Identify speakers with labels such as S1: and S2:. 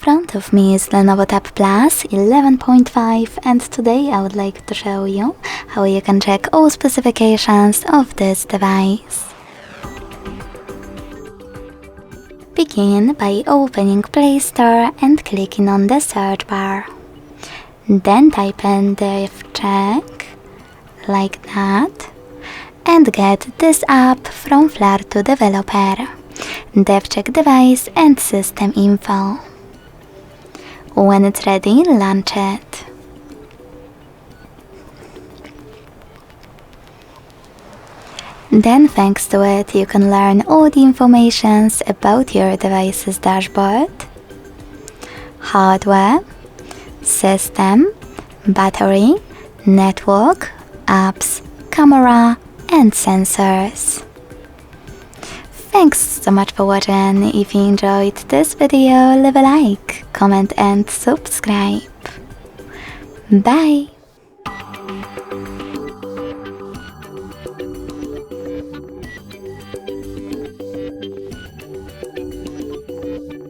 S1: front of me is LENOVO Tab Plus 11.5 and today I would like to show you how you can check all specifications of this device. Begin by opening Play Store and clicking on the search bar. Then type in DevCheck, like that, and get this app from Flare2 developer. DevCheck device and system info. When it's ready, launch it. Then thanks to it, you can learn all the informations about your device's dashboard, hardware, system, battery, network, apps, camera, and sensors. Thanks so much for watching. If you enjoyed this video, leave a like, comment and subscribe. Bye!